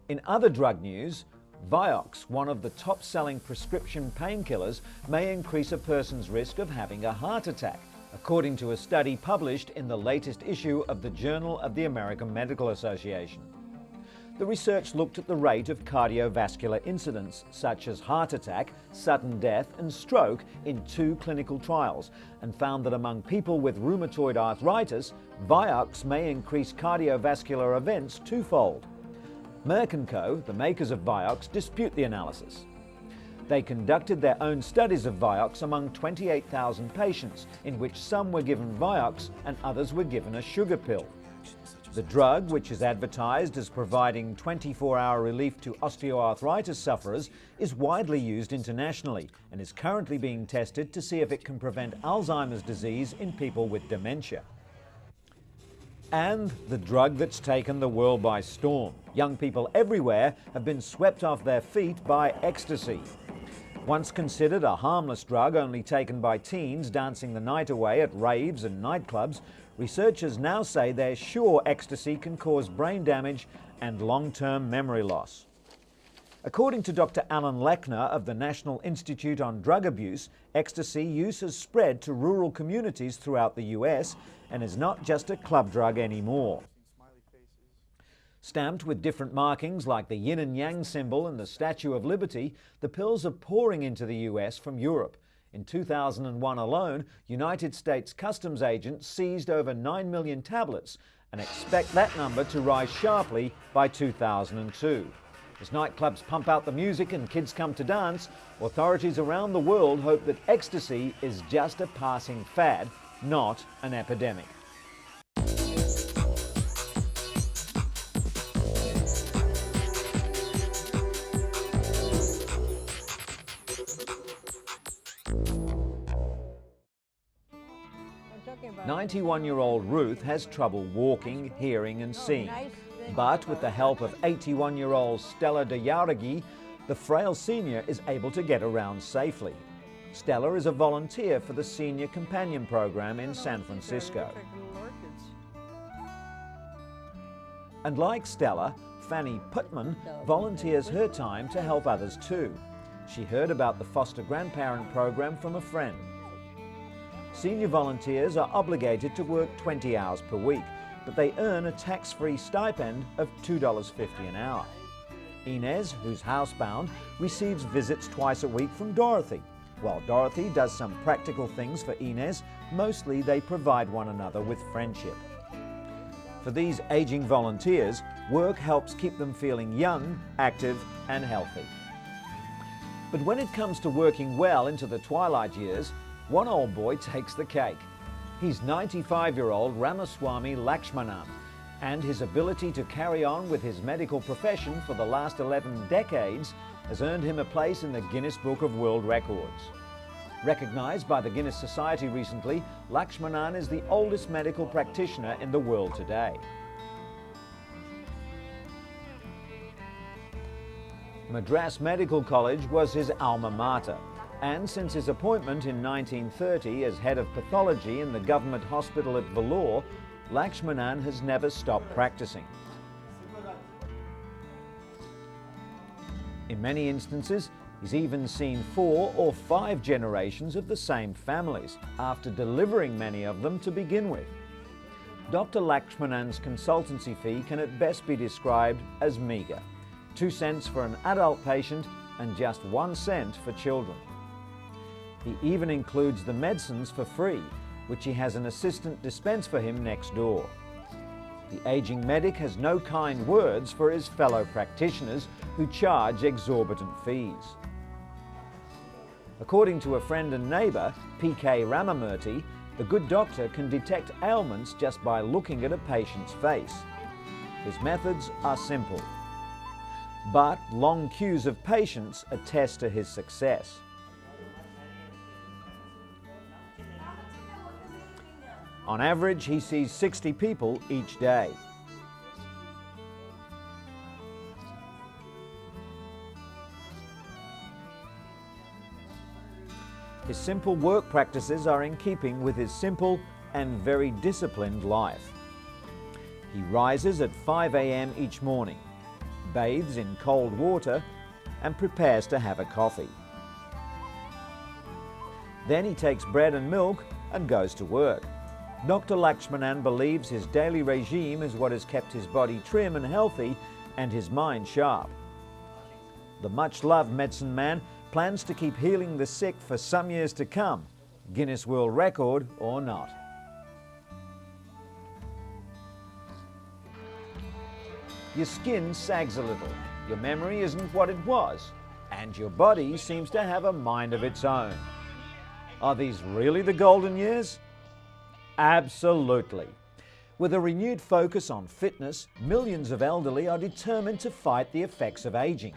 In other drug news, Vioxx, one of the top-selling prescription painkillers, may increase a person's risk of having a heart attack, according to a study published in the latest issue of the Journal of the American Medical Association. The research looked at the rate of cardiovascular incidents such as heart attack, sudden death and stroke in 2 clinical trials and found that among people with rheumatoid arthritis, Vioxx may increase cardiovascular events twofold. Merck & Co., the makers of Vioxx, dispute the analysis. They conducted their own studies of Vioxx among 28,000 patients, in which some were given Vioxx and others were given a sugar pill. The drug, which is advertised as providing 24-hour relief to osteoarthritis sufferers, is widely used internationally and is currently being tested to see if it can prevent Alzheimer's disease in people with dementia. And the drug that's taken the world by storm. Young people everywhere have been swept off their feet by ecstasy. Once considered a harmless drug only taken by teens dancing the night away at raves and nightclubs, researchers now say they're sure ecstasy can cause brain damage and long-term memory loss. According to Dr. Alan Lechner of the National Institute on Drug Abuse, ecstasy use has spread to rural communities throughout the US and is not just a club drug anymore. Stamped with different markings like the yin and yang symbol and the Statue of Liberty, the pills are pouring into the US from Europe. In 2001 alone, United States customs agents seized over 9 million tablets and expect that number to rise sharply by 2002. As nightclubs pump out the music and kids come to dance, authorities around the world hope that ecstasy is just a passing fad, not an epidemic. "91-year-old Ruth has trouble walking, hearing and seeing. But with the help of 81-year-old Stella de Jauregui, the frail senior is able to get around safely. Stella is a volunteer for the Senior Companion Program in San Francisco. And like Stella, Fanny Putman volunteers her time to help others too. She heard about the foster grandparent program from a friend. Senior volunteers are obligated to work 20 hours per week, but they earn a tax-free stipend of $2.50 an hour. Inez, who's housebound, receives visits twice a week from Dorothy. While Dorothy does some practical things for Inez, mostly they provide one another with friendship. For these aging volunteers, work helps keep them feeling young, active and healthy. But when it comes to working well into the twilight years, one old boy takes the cake. He's 95-year-old Ramaswamy Lakshmanan, and his ability to carry on with his medical profession for the last 11 decades has earned him a place in the Guinness Book of World Records. Recognized by the Guinness Society recently, Lakshmanan is the oldest medical practitioner in the world today. Madras Medical College was his alma mater, and since his appointment in 1930 as head of pathology in the government hospital at Vellore, Lakshmanan has never stopped practicing. In many instances, he's even seen 4 or 5 generations of the same families, after delivering many of them to begin with. Dr. Lakshmanan's consultancy fee can at best be described as meagre, 2 cents for an adult patient and just 1 cent for children. He even includes the medicines for free, which he has an assistant dispense for him next door. The aging medic has no kind words for his fellow practitioners who charge exorbitant fees. According to a friend and neighbour, P.K. Ramamurthy, the good doctor can detect ailments just by looking at a patient's face. His methods are simple, but long queues of patients attest to his success. On average, he sees 60 people each day. His simple work practices are in keeping with his simple and very disciplined life. He rises at 5 a.m. each morning, bathes in cold water, and prepares to have a coffee. Then he takes bread and milk and goes to work. Dr. Lakshmanan believes his daily regime is what has kept his body trim and healthy and his mind sharp. The much-loved medicine man plans to keep healing the sick for some years to come, Guinness World Record or not. Your skin sags a little, your memory isn't what it was, and your body seems to have a mind of its own. Are these really the golden years? Absolutely. With a renewed focus on fitness, millions of elderly are determined to fight the effects of aging.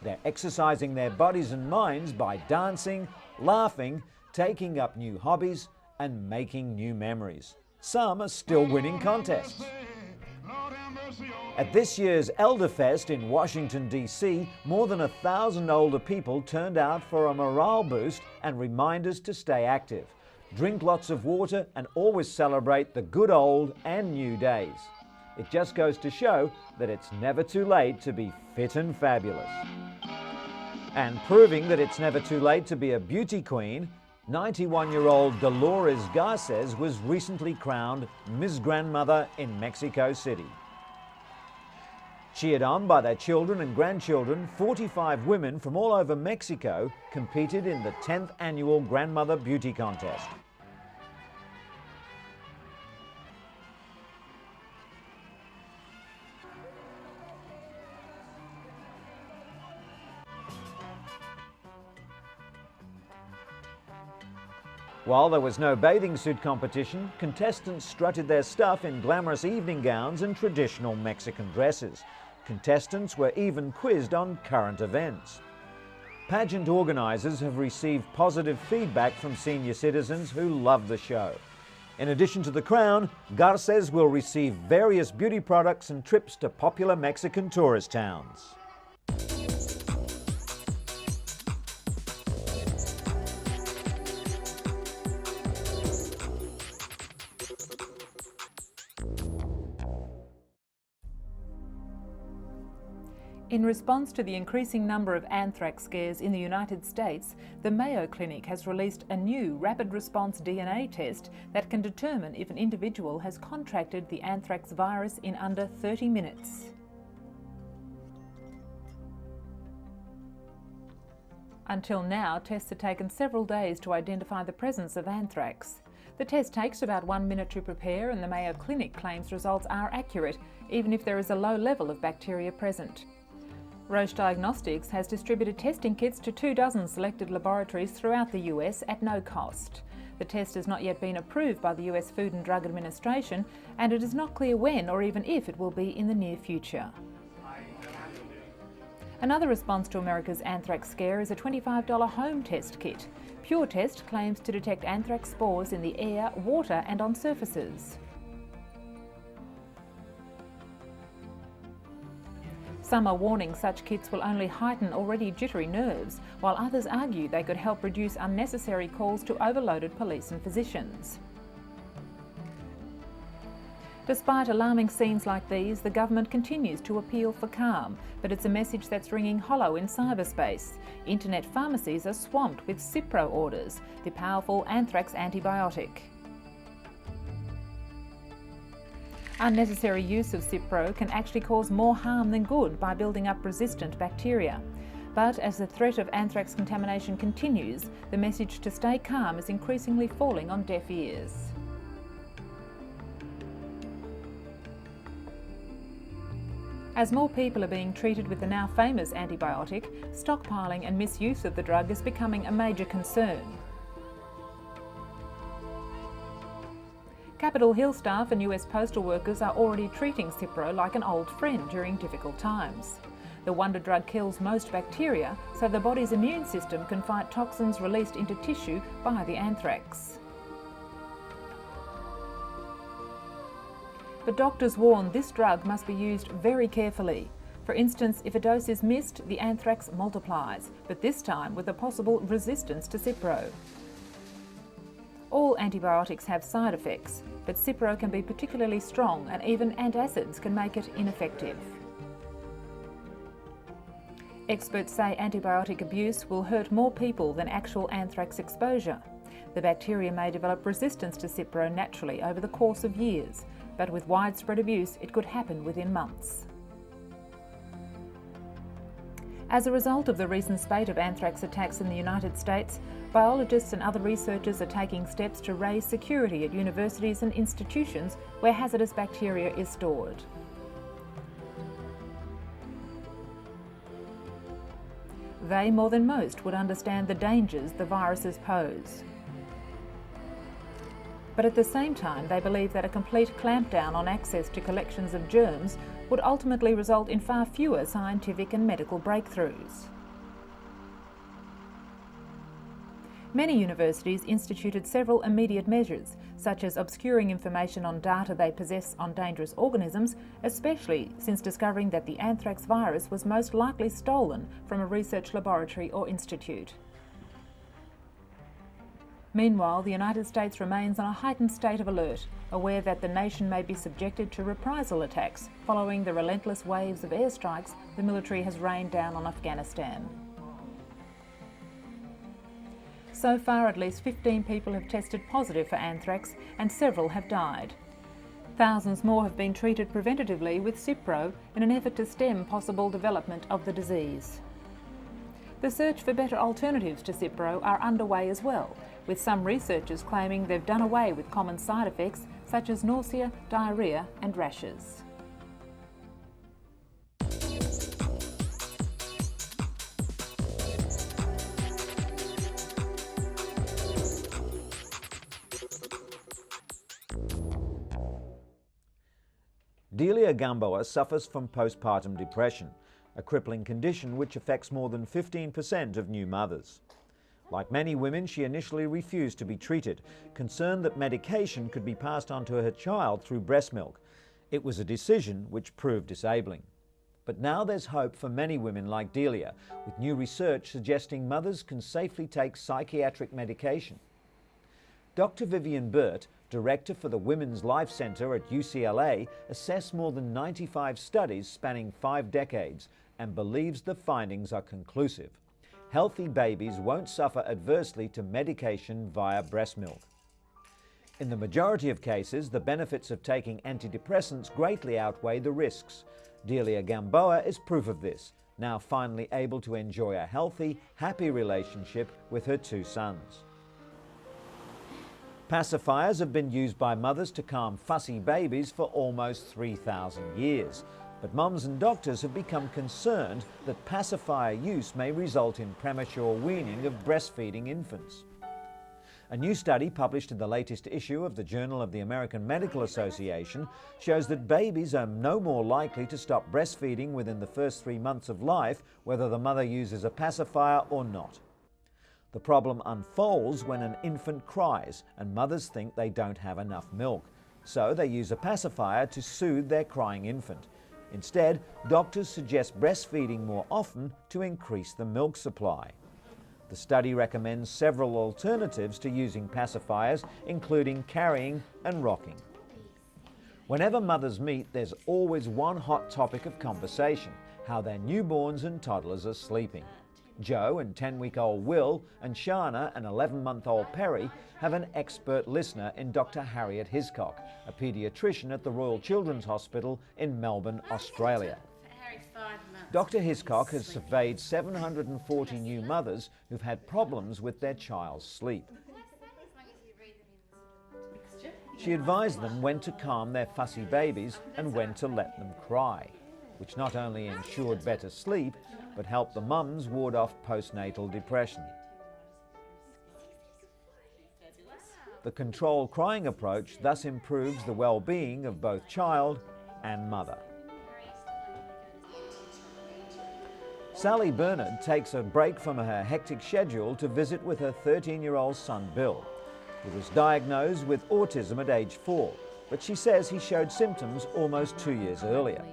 They're exercising their bodies and minds by dancing, laughing, taking up new hobbies, and making new memories. Some are still winning contests. At this year's Elderfest in Washington, D.C., more than 1,000 older people turned out for a morale boost and reminders to stay active. Drink lots of water and always celebrate the good old and new days. It just goes to show that it's never too late to be fit and fabulous. And proving that it's never too late to be a beauty queen, 91-year-old Dolores Garces was recently crowned Miss Grandmother in Mexico City. Cheered on by their children and grandchildren, 45 women from all over Mexico competed in the 10th annual Grandmother Beauty Contest. While there was no bathing suit competition, contestants strutted their stuff in glamorous evening gowns and traditional Mexican dresses. Contestants were even quizzed on current events. Pageant organisers have received positive feedback from senior citizens who love the show. In addition to the crown, Garces will receive various beauty products and trips to popular Mexican tourist towns. In response to the increasing number of anthrax scares in the United States, the Mayo Clinic has released a new rapid response DNA test that can determine if an individual has contracted the anthrax virus in under 30 minutes. Until now, tests have taken several days to identify the presence of anthrax. The test takes about 1 minute to prepare, and the Mayo Clinic claims results are accurate, even if there is a low level of bacteria present. Roche Diagnostics has distributed testing kits to 24 selected laboratories throughout the US at no cost. The test has not yet been approved by the US Food and Drug Administration, and it is not clear when or even if it will be in the near future. Another response to America's anthrax scare is a $25 home test kit. Pure Test claims to detect anthrax spores in the air, water and on surfaces. Some are warning such kits will only heighten already jittery nerves, while others argue they could help reduce unnecessary calls to overloaded police and physicians. Despite alarming scenes like these, the government continues to appeal for calm, but it's a message that's ringing hollow in cyberspace. Internet pharmacies are swamped with Cipro orders, the powerful anthrax antibiotic. Unnecessary use of Cipro can actually cause more harm than good by building up resistant bacteria. But as the threat of anthrax contamination continues, the message to stay calm is increasingly falling on deaf ears. As more people are being treated with the now famous antibiotic, stockpiling and misuse of the drug is becoming a major concern. Capitol Hill staff and US postal workers are already treating Cipro like an old friend during difficult times. The wonder drug kills most bacteria, so the body's immune system can fight toxins released into tissue by the anthrax. But doctors warn this drug must be used very carefully. For instance, if a dose is missed, the anthrax multiplies, but this time with a possible resistance to Cipro. All antibiotics have side effects, but Cipro can be particularly strong, and even antacids can make it ineffective. Experts say antibiotic abuse will hurt more people than actual anthrax exposure. The bacteria may develop resistance to Cipro naturally over the course of years, but with widespread abuse it could happen within months. As a result of the recent spate of anthrax attacks in the United States, biologists and other researchers are taking steps to raise security at universities and institutions where hazardous bacteria is stored. They, more than most, would understand the dangers the viruses pose. But at the same time, they believe that a complete clampdown on access to collections of germs would ultimately result in far fewer scientific and medical breakthroughs. Many universities instituted several immediate measures, such as obscuring information on data they possess on dangerous organisms, especially since discovering that the anthrax virus was most likely stolen from a research laboratory or institute. Meanwhile, the United States remains on a heightened state of alert, aware that the nation may be subjected to reprisal attacks following the relentless waves of airstrikes the military has rained down on Afghanistan. So far, at least 15 people have tested positive for anthrax and several have died. Thousands more have been treated preventatively with Cipro in an effort to stem possible development of the disease. The search for better alternatives to Cipro are underway as well, with some researchers claiming they've done away with common side effects such as nausea, diarrhoea and rashes. Delia Gamboa suffers from postpartum depression, a crippling condition which affects more than 15% of new mothers. Like many women, she initially refused to be treated, concerned that medication could be passed on to her child through breast milk. It was a decision which proved disabling. But now there's hope for many women like Delia, with new research suggesting mothers can safely take psychiatric medication. Dr. Vivian Burt, director for the Women's Life Center at UCLA, assessed more than 95 studies spanning 5 decades and believes the findings are conclusive. Healthy babies won't suffer adversely to medication via breast milk. In the majority of cases, the benefits of taking antidepressants greatly outweigh the risks. Delia Gamboa is proof of this, now finally able to enjoy a healthy, happy relationship with her 2 sons. Pacifiers have been used by mothers to calm fussy babies for almost 3,000 years. But mums and doctors have become concerned that pacifier use may result in premature weaning of breastfeeding infants. A new study published in the latest issue of the Journal of the American Medical Association shows that babies are no more likely to stop breastfeeding within the first 3 months of life, whether the mother uses a pacifier or not. The problem unfolds when an infant cries and mothers think they don't have enough milk, so they use a pacifier to soothe their crying infant. Instead, doctors suggest breastfeeding more often to increase the milk supply. The study recommends several alternatives to using pacifiers, including carrying and rocking. Whenever mothers meet, there's always one hot topic of conversation: how their newborns and toddlers are sleeping. Joe and 10-week-old Will and Shana and 11-month-old Perry have an expert listener in Dr. Harriet Hiscock, a paediatrician at the Royal Children's Hospital in Melbourne, Australia. Dr. Hiscock has surveyed 740 new mothers who've had problems with their child's sleep. She advised them when to calm their fussy babies and when to let them cry, which not only ensured better sleep, but helped the mums ward off postnatal depression. The controlled crying approach thus improves the well-being of both child and mother. Sally Bernard takes a break from her hectic schedule to visit with her 13-year-old son Bill. He was diagnosed with autism at age 4, but she says he showed symptoms almost 2 years earlier.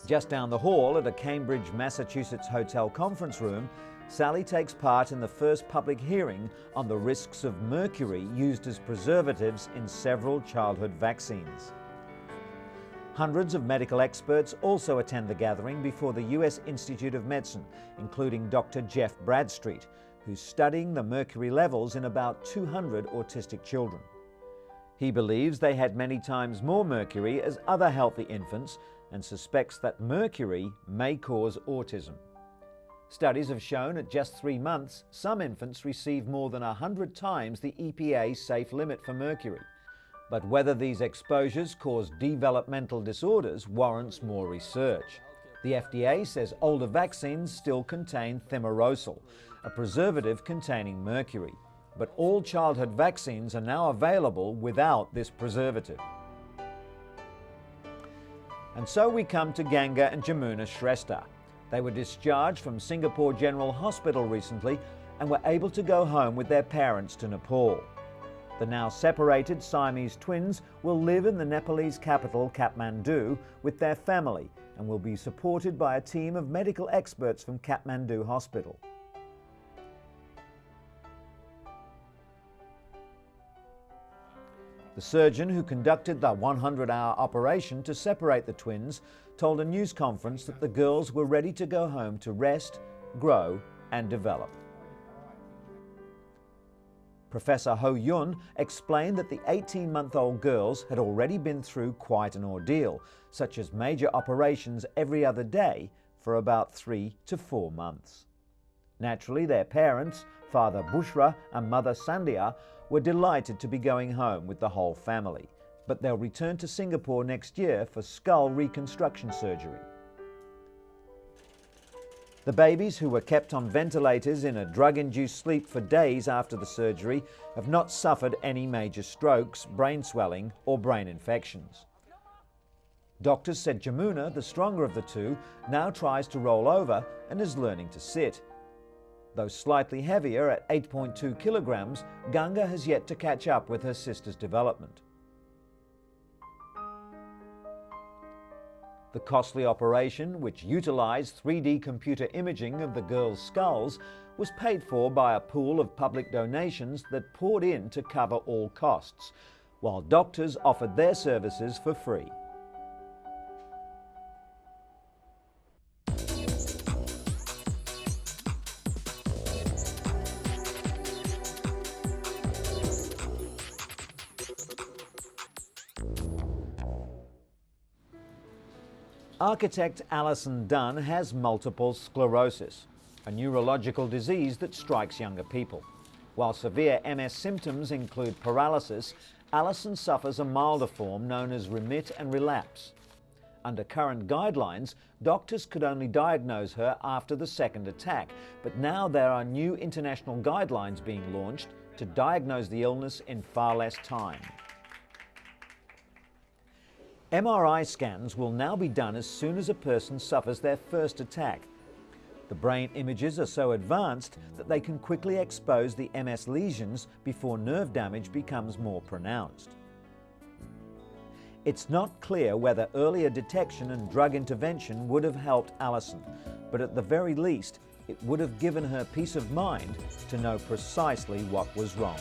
Just down the hall at a Cambridge, Massachusetts hotel conference room, Sally takes part in the first public hearing on the risks of mercury used as preservatives in several childhood vaccines. Hundreds of medical experts also attend the gathering before the US Institute of Medicine, including Dr. Jeff Bradstreet, who's studying the mercury levels in about 200 autistic children. He believes they had many times more mercury as other healthy infants and suspects that mercury may cause autism. Studies have shown at just 3 months, some infants receive more than 100 times the EPA safe limit for mercury. But whether these exposures cause developmental disorders warrants more research. The FDA says older vaccines still contain thimerosal, a preservative containing mercury. But all childhood vaccines are now available without this preservative. And so we come to Ganga and Jamuna Shrestha. They were discharged from Singapore General Hospital recently and were able to go home with their parents to Nepal. The now separated Siamese twins will live in the Nepalese capital Kathmandu with their family and will be supported by a team of medical experts from Kathmandu Hospital. The surgeon who conducted the 100-hour operation to separate the twins told a news conference that the girls were ready to go home to rest, grow and develop. Professor Ho Yun explained that the 18-month-old girls had already been through quite an ordeal, such as major operations every other day for about 3 to 4 months. Naturally, their parents, Father Bushra and Mother Sandhya, were delighted to be going home with the whole family, but they'll return to Singapore next year for skull reconstruction surgery. The babies, who were kept on ventilators in a drug-induced sleep for days after the surgery, have not suffered any major strokes, brain swelling or brain infections. Doctors said Jamuna, the stronger of the two, now tries to roll over and is learning to sit. Though slightly heavier at 8.2 kilograms, Ganga has yet to catch up with her sister's development. The costly operation, which utilised 3D computer imaging of the girls' skulls, was paid for by a pool of public donations that poured in to cover all costs, while doctors offered their services for free. Architect Alison Dunn has multiple sclerosis, a neurological disease that strikes younger people. While severe MS symptoms include paralysis, Alison suffers a milder form known as remit and relapse. Under current guidelines, doctors could only diagnose her after the second attack, but now there are new international guidelines being launched to diagnose the illness in far less time. MRI scans will now be done as soon as a person suffers their first attack. The brain images are so advanced that they can quickly expose the MS lesions before nerve damage becomes more pronounced. It's not clear whether earlier detection and drug intervention would have helped Alison, but at the very least, it would have given her peace of mind to know precisely what was wrong.